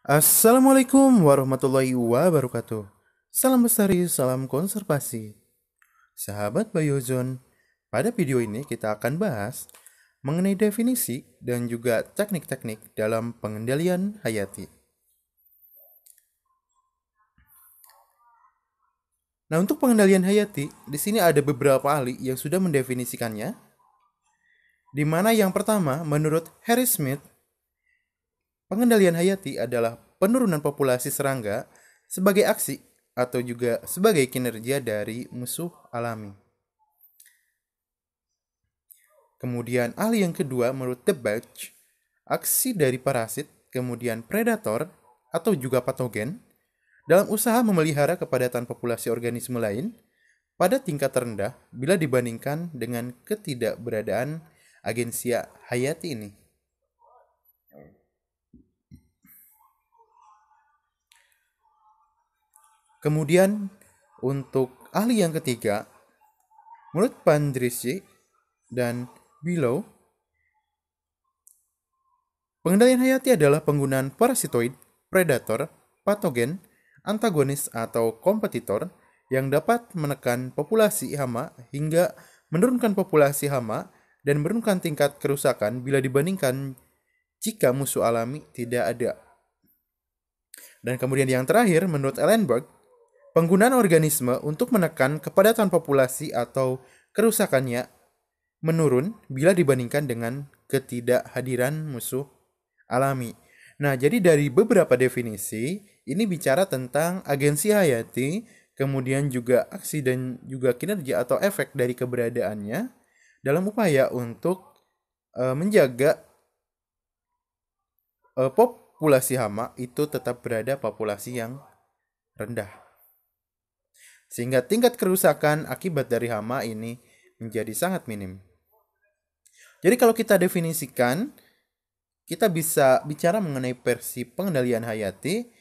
Assalamualaikum warahmatullahi wabarakatuh. Salam lestari, salam konservasi. Sahabat Biozone, pada video ini kita akan bahas mengenai definisi dan juga teknik-teknik dalam pengendalian hayati. Nah, untuk pengendalian hayati, di sini ada beberapa ahli yang sudah mendefinisikannya, di mana yang pertama, menurut Harry Smith, pengendalian hayati adalah penurunan populasi serangga sebagai aksi atau juga sebagai kinerja dari musuh alami. Kemudian ahli yang kedua menurut Debach, aksi dari parasit, kemudian predator atau juga patogen dalam usaha memelihara kepadatan populasi organisme lain pada tingkat rendah bila dibandingkan dengan ketidakberadaan agensia hayati ini. Kemudian untuk ahli yang ketiga, menurut Pandrisi dan Below, pengendalian hayati adalah penggunaan parasitoid, predator, patogen, antagonis atau kompetitor yang dapat menekan populasi hama hingga menurunkan populasi hama dan menurunkan tingkat kerusakan bila dibandingkan jika musuh alami tidak ada. Dan kemudian yang terakhir, menurut Ellenberg, penggunaan organisme untuk menekan kepadatan populasi atau kerusakannya menurun bila dibandingkan dengan ketidakhadiran musuh alami. Nah, jadi dari beberapa definisi, ini bicara tentang agensi hayati, kemudian juga aksi dan juga kinerja atau efek dari keberadaannya dalam upaya untuk menjaga populasi hama itu tetap berada populasi yang rendah. Sehingga tingkat kerusakan akibat dari hama ini menjadi sangat minim. Jadi kalau kita definisikan, kita bisa bicara mengenai versi pengendalian hayati,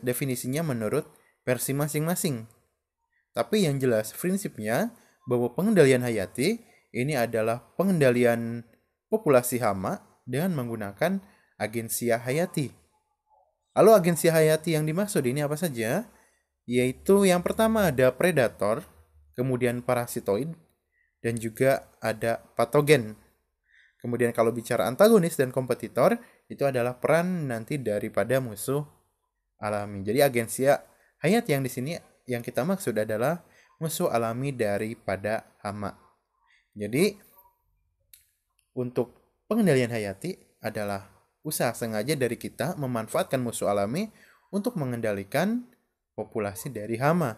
definisinya menurut versi masing-masing. Tapi yang jelas prinsipnya bahwa pengendalian hayati ini adalah pengendalian populasi hama dengan menggunakan agensia hayati. Lalu agensia hayati yang dimaksud ini apa saja? Yaitu yang pertama ada predator, kemudian parasitoid, dan juga ada patogen. Kemudian kalau bicara antagonis dan kompetitor, itu adalah peran nanti daripada musuh alami. Jadi agensia hayat yang di sini yang kita maksud adalah musuh alami daripada hama. Jadi untuk pengendalian hayati adalah usaha sengaja dari kita memanfaatkan musuh alami untuk mengendalikan populasi dari hama.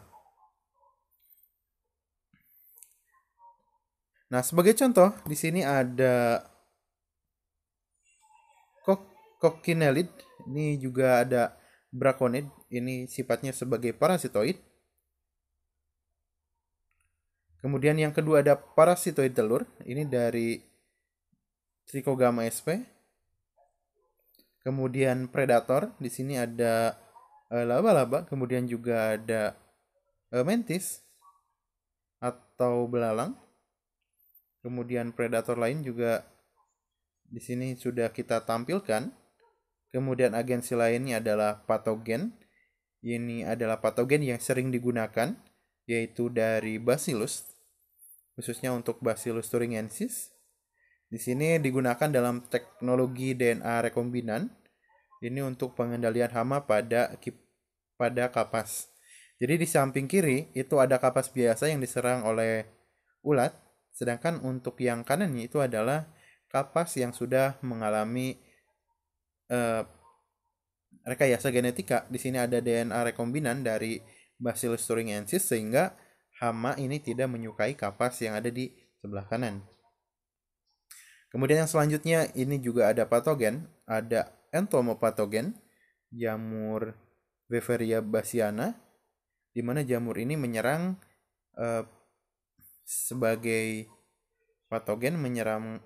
Nah, sebagai contoh, di sini ada Coccinellid, ini juga ada Braconid, ini sifatnya sebagai parasitoid. Kemudian yang kedua ada parasitoid telur, ini dari Trichogama sp. Kemudian predator, di sini ada laba-laba, kemudian juga ada mantis atau belalang. Kemudian predator lain juga di sini sudah kita tampilkan. Kemudian agensi lainnya adalah patogen. Ini adalah patogen yang sering digunakan, yaitu dari Bacillus, khususnya untuk Bacillus thuringiensis. Di sini digunakan dalam teknologi DNA rekombinan. Ini untuk pengendalian hama pada kapas. Jadi di samping kiri itu ada kapas biasa yang diserang oleh ulat, sedangkan untuk yang kanannya itu adalah kapas yang sudah mengalami eh, rekayasa genetika. Di sini ada DNA rekombinan dari Bacillus thuringiensis sehingga hama ini tidak menyukai kapas yang ada di sebelah kanan. Kemudian yang selanjutnya ini juga ada patogen, ada entomopatogen, jamur Beveria bassiana, di mana jamur ini menyerang eh, sebagai patogen menyerang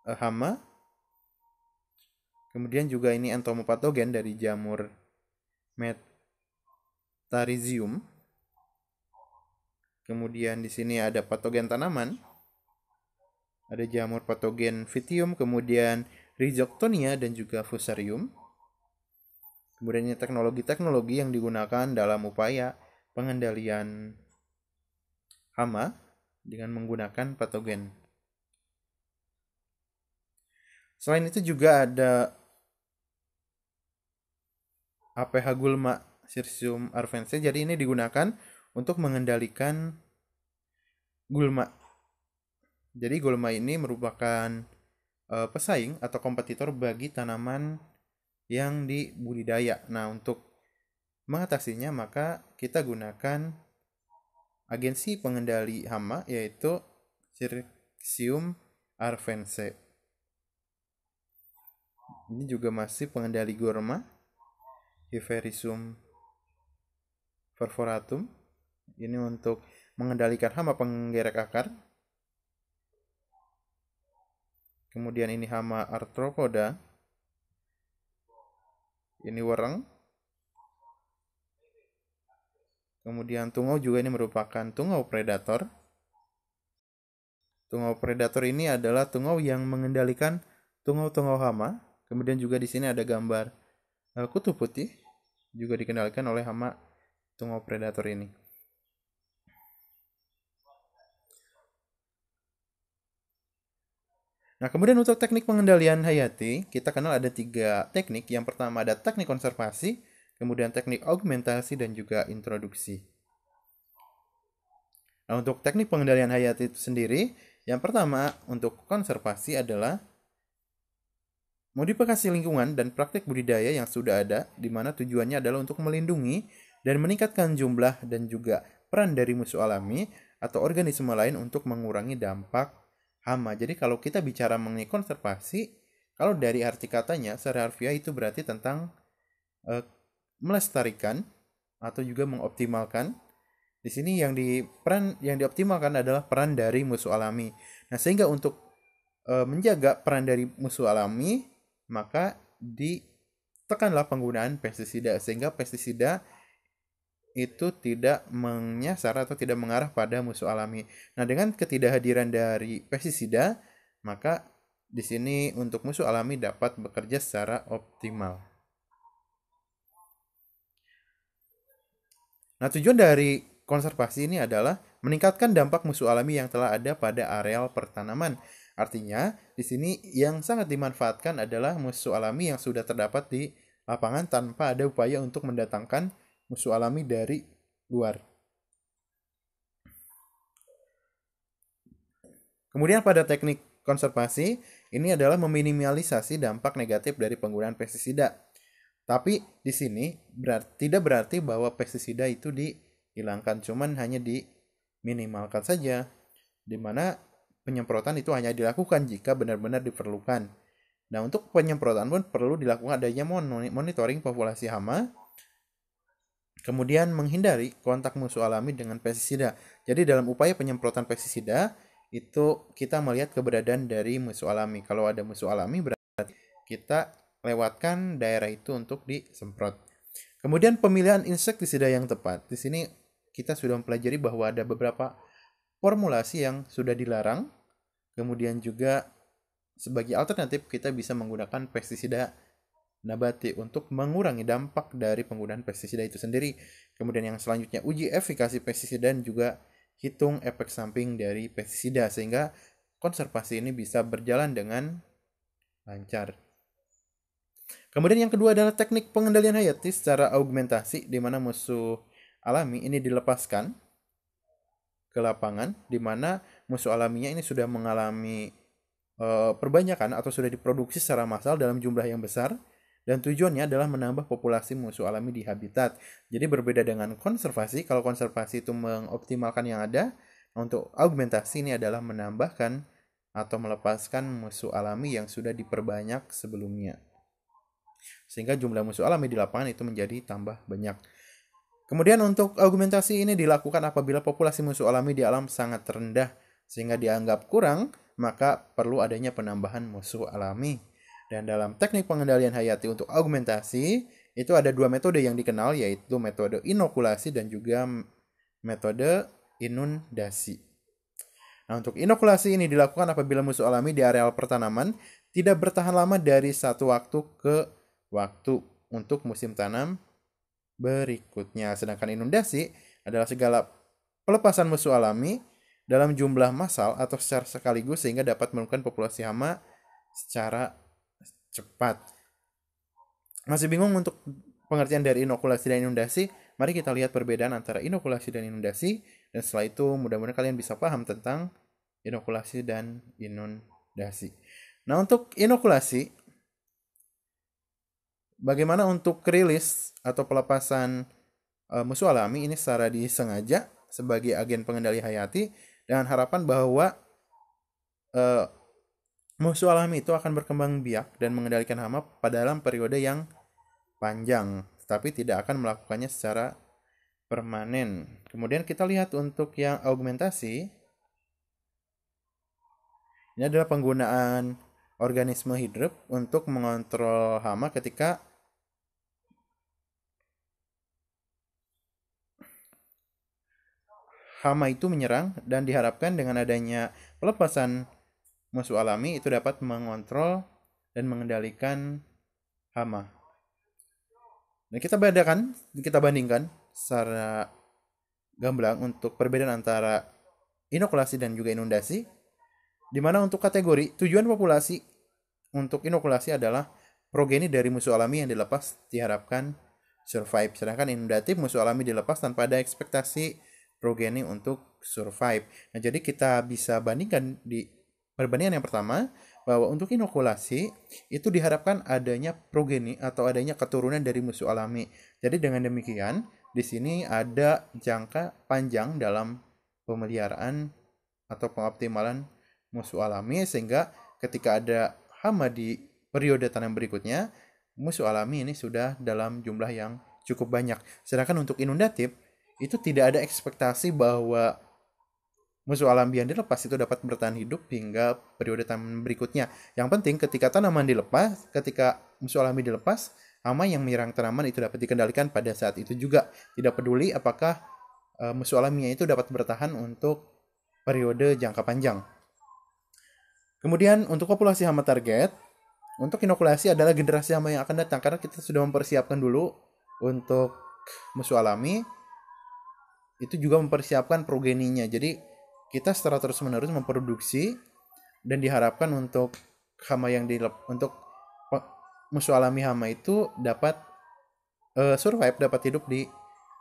hama. Kemudian juga ini entomopatogen dari jamur Metarhizium. Kemudian di sini ada patogen tanaman, ada jamur patogen Vitium, kemudian Rhizoctonia dan juga Fusarium. Kemudian ini teknologi-teknologi yang digunakan dalam upaya pengendalian hama dengan menggunakan patogen. Selain itu juga ada APH gulma Cirsium arvense. Jadi ini digunakan untuk mengendalikan gulma. Jadi gulma ini merupakan pesaing atau kompetitor bagi tanaman yang dibudidaya. Nah, untuk mengatasinya maka kita gunakan agensi pengendali hama yaitu Cirsium arvense. Ini juga masih pengendali gulma, Hiverisum perforatum. Ini untuk mengendalikan hama penggerek akar. Kemudian ini hama arthropoda. Ini wereng. Kemudian tungau juga ini merupakan tungau predator. Tungau predator ini adalah tungau yang mengendalikan tungau-tungau hama. Kemudian juga di sini ada gambar kutu putih juga dikendalikan oleh hama tungau predator ini. Nah, kemudian untuk teknik pengendalian hayati, kita kenal ada 3 teknik. Yang pertama ada teknik konservasi, kemudian teknik augmentasi, dan juga introduksi. Nah, untuk teknik pengendalian hayati itu sendiri, yang pertama untuk konservasi adalah modifikasi lingkungan dan praktik budidaya yang sudah ada, di mana tujuannya adalah untuk melindungi dan meningkatkan jumlah dan juga peran dari musuh alami atau organisme lain untuk mengurangi dampak hama. Jadi kalau kita bicara mengenai konservasi, kalau dari arti katanya secara harfiah itu berarti tentang melestarikan atau juga mengoptimalkan. Di sini yang dioptimalkan adalah peran dari musuh alami. Nah, sehingga untuk menjaga peran dari musuh alami, maka ditekanlah penggunaan pestisida sehingga pestisida itu tidak menyasar atau tidak mengarah pada musuh alami. Nah, dengan ketidakhadiran dari pestisida, maka di sini untuk musuh alami dapat bekerja secara optimal. Nah, tujuan dari konservasi ini adalah meningkatkan dampak musuh alami yang telah ada pada areal pertanaman. Artinya, di sini yang sangat dimanfaatkan adalah musuh alami yang sudah terdapat di lapangan tanpa ada upaya untuk mendatangkan musuh alami dari luar. Kemudian pada teknik konservasi, ini adalah meminimalisasi dampak negatif dari penggunaan pestisida. Tapi di sini tidak berarti bahwa pestisida itu dihilangkan, cuman hanya diminimalkan saja, di mana penyemprotan itu hanya dilakukan jika benar-benar diperlukan. Nah, untuk penyemprotan pun perlu dilakukan adanya monitoring populasi hama, kemudian menghindari kontak musuh alami dengan pestisida. Jadi dalam upaya penyemprotan pestisida itu kita melihat keberadaan dari musuh alami. Kalau ada musuh alami berarti kita lewatkan daerah itu untuk disemprot. Kemudian pemilihan insektisida yang tepat. Di sini kita sudah mempelajari bahwa ada beberapa formulasi yang sudah dilarang. Kemudian juga sebagai alternatif kita bisa menggunakan pestisida nabati untuk mengurangi dampak dari penggunaan pestisida itu sendiri. Kemudian yang selanjutnya uji efikasi pestisida dan juga hitung efek samping dari pestisida sehingga konservasi ini bisa berjalan dengan lancar. Kemudian yang kedua adalah teknik pengendalian hayati secara augmentasi, di mana musuh alami ini dilepaskan ke lapangan, di mana musuh alaminya ini sudah mengalami perbanyakan atau sudah diproduksi secara massal dalam jumlah yang besar, dan tujuannya adalah menambah populasi musuh alami di habitat. Jadi berbeda dengan konservasi, kalau konservasi itu mengoptimalkan yang ada, untuk augmentasi ini adalah menambahkan atau melepaskan musuh alami yang sudah diperbanyak sebelumnya. Sehingga jumlah musuh alami di lapangan itu menjadi tambah banyak. Kemudian untuk augmentasi ini dilakukan apabila populasi musuh alami di alam sangat rendah sehingga dianggap kurang, maka perlu adanya penambahan musuh alami. Dan dalam teknik pengendalian hayati untuk augmentasi, itu ada 2 metode yang dikenal, yaitu metode inokulasi dan juga metode inundasi. Nah, untuk inokulasi ini dilakukan apabila musuh alami di areal pertanaman tidak bertahan lama dari satu waktu ke waktu untuk musim tanam berikutnya. Sedangkan inundasi adalah segala pelepasan musuh alami dalam jumlah massal atau secara sekaligus sehingga dapat menurunkan populasi hama secara cepat. Masih bingung untuk pengertian dari inokulasi dan inundasi? Mari kita lihat perbedaan antara inokulasi dan inundasi, dan setelah itu mudah-mudahan kalian bisa paham tentang inokulasi dan inundasi. Nah, untuk inokulasi, bagaimana untuk rilis atau pelepasan musuh alami ini secara disengaja sebagai agen pengendali hayati dengan harapan bahwa uh, musuh alami itu akan berkembang biak dan mengendalikan hama pada dalam periode yang panjang, tetapi tidak akan melakukannya secara permanen. Kemudian kita lihat untuk yang augmentasi, ini adalah penggunaan organisme hidup untuk mengontrol hama ketika hama itu menyerang, dan diharapkan dengan adanya pelepasan musuh alami itu dapat mengontrol dan mengendalikan hama. Dan kita bandingkan secara gamblang untuk perbedaan antara inokulasi dan juga inundasi, di mana untuk kategori tujuan populasi untuk inokulasi adalah progeni dari musuh alami yang dilepas diharapkan survive, sedangkan inundatif musuh alami dilepas tanpa ada ekspektasi progeni untuk survive. Nah, jadi kita bisa bandingkan di perbandingan yang pertama bahwa untuk inokulasi itu diharapkan adanya progeni atau adanya keturunan dari musuh alami. Jadi dengan demikian di sini ada jangka panjang dalam pemeliharaan atau pengoptimalan musuh alami, sehingga ketika ada hama di periode tanam berikutnya, musuh alami ini sudah dalam jumlah yang cukup banyak. Sedangkan untuk inundatif itu tidak ada ekspektasi bahwa musuh alami yang dilepas itu dapat bertahan hidup hingga periode tanam berikutnya. Yang penting ketika tanaman dilepas, ketika musuh alami dilepas, hama yang menyerang tanaman itu dapat dikendalikan pada saat itu juga. Tidak peduli apakah musuh alaminya itu dapat bertahan untuk periode jangka panjang. Kemudian untuk populasi hama target, untuk inokulasi adalah generasi hama yang akan datang, karena kita sudah mempersiapkan dulu untuk musuh alami, itu juga mempersiapkan progeninya. Jadi kita secara terus-menerus memproduksi, dan diharapkan untuk hama yang untuk musuh alami hama itu dapat survive, dapat hidup di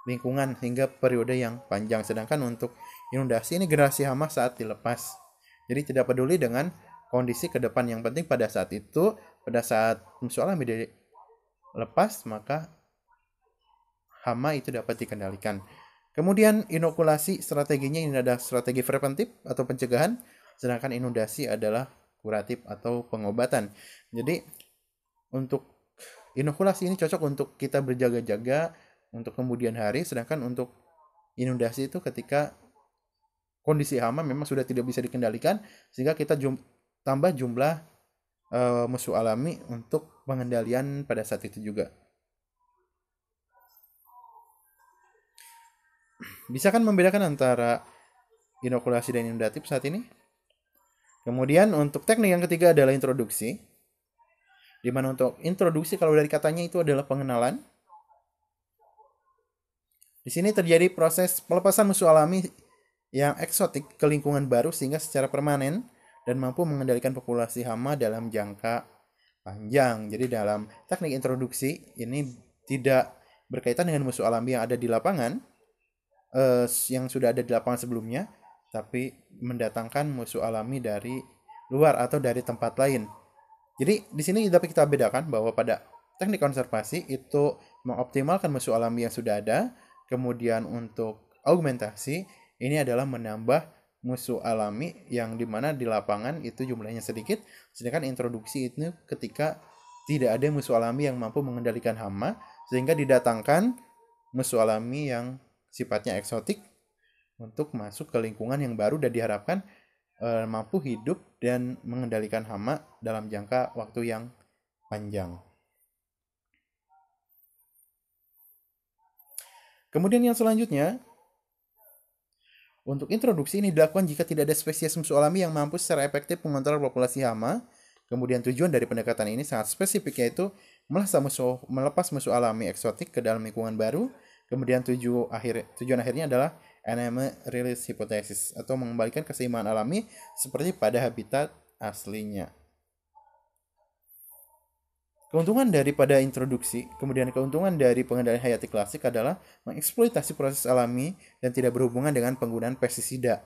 lingkungan hingga periode yang panjang. Sedangkan untuk inundasi ini generasi hama saat dilepas. Jadi tidak peduli dengan kondisi ke depan, yang penting pada saat itu, pada saat musuh alami dilepas, maka hama itu dapat dikendalikan. Kemudian inokulasi strateginya ini adalah strategi preventif atau pencegahan, sedangkan inundasi adalah kuratif atau pengobatan. Jadi untuk inokulasi ini cocok untuk kita berjaga-jaga untuk kemudian hari, sedangkan untuk inundasi itu ketika kondisi hama memang sudah tidak bisa dikendalikan, sehingga kita tambah jumlah musuh alami untuk pengendalian pada saat itu juga. Bisa kan membedakan antara inokulasi dan inundatif saat ini? Kemudian untuk teknik yang ketiga adalah introduksi. Di mana untuk introduksi, kalau dari katanya itu adalah pengenalan. Di sini terjadi proses pelepasan musuh alami yang eksotik ke lingkungan baru sehingga secara permanen dan mampu mengendalikan populasi hama dalam jangka panjang. Jadi dalam teknik introduksi ini tidak berkaitan dengan musuh alami yang ada di lapangan, yang sudah ada di lapangan sebelumnya, tapi mendatangkan musuh alami dari luar atau dari tempat lain. Jadi di sini dapat kita bedakan bahwa pada teknik konservasi itu mengoptimalkan musuh alami yang sudah ada, kemudian untuk augmentasi ini adalah menambah musuh alami yang dimana di lapangan itu jumlahnya sedikit, sedangkan introduksi itu ketika tidak ada musuh alami yang mampu mengendalikan hama, sehingga didatangkan musuh alami yang sifatnya eksotik untuk masuk ke lingkungan yang baru dan diharapkan mampu hidup dan mengendalikan hama dalam jangka waktu yang panjang. Kemudian yang selanjutnya, Untuk introduksi ini dilakukan jika tidak ada spesies musuh alami yang mampu secara efektif mengontrol populasi hama. Kemudian tujuan dari pendekatan ini sangat spesifik, yaitu melepas musuh alami eksotik ke dalam lingkungan baru. Kemudian tujuan akhirnya adalah enemy release hypothesis, atau mengembalikan keseimbangan alami seperti pada habitat aslinya. Keuntungan daripada introduksi, kemudian keuntungan dari pengendalian hayati klasik adalah mengeksploitasi proses alami dan tidak berhubungan dengan penggunaan pestisida.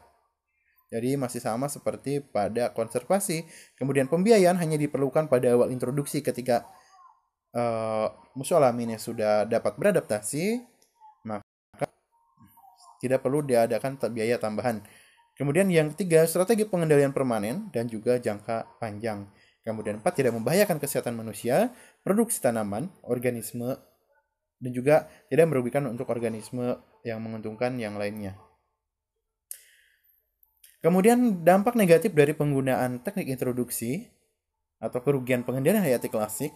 Jadi masih sama seperti pada konservasi. Kemudian pembiayaan hanya diperlukan pada awal introduksi ketika musuh alami ini sudah dapat beradaptasi, maka tidak perlu diadakan biaya tambahan. Kemudian yang ketiga, strategi pengendalian permanen dan juga jangka panjang. Kemudian 4, tidak membahayakan kesehatan manusia, produksi tanaman, organisme, dan juga tidak merugikan untuk organisme yang menguntungkan yang lainnya. Kemudian dampak negatif dari penggunaan teknik introduksi atau kerugian pengendalian hayati klasik.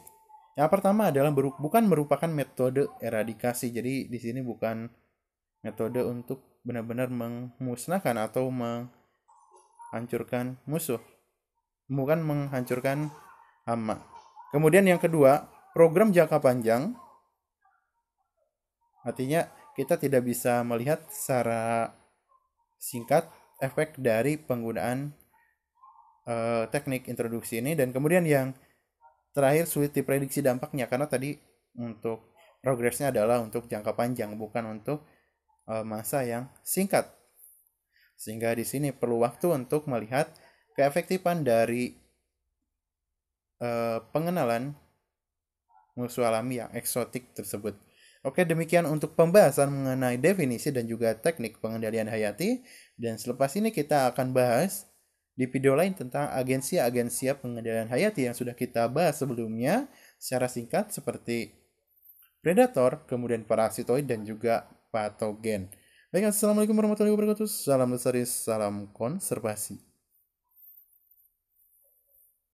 Yang pertama adalah bukan merupakan metode eradikasi. Jadi di sini bukan metode untuk benar-benar memusnahkan atau menghancurkan musuh. Bukan menghancurkan hama. Kemudian yang kedua, program jangka panjang. Artinya kita tidak bisa melihat secara singkat efek dari penggunaan teknik introduksi ini. Dan kemudian yang terakhir, sulit diprediksi dampaknya, karena tadi untuk progresnya adalah untuk jangka panjang, bukan untuk masa yang singkat. Sehingga di sini perlu waktu untuk melihat keefektifan dari pengenalan musuh alami yang eksotik tersebut. Oke, demikian untuk pembahasan mengenai definisi dan juga teknik pengendalian hayati. Dan selepas ini kita akan bahas di video lain tentang agensia-agensia pengendalian hayati yang sudah kita bahas sebelumnya secara singkat, seperti predator, kemudian parasitoid, dan juga patogen. Baik, assalamualaikum warahmatullahi wabarakatuh. Salam lestari, salam konservasi.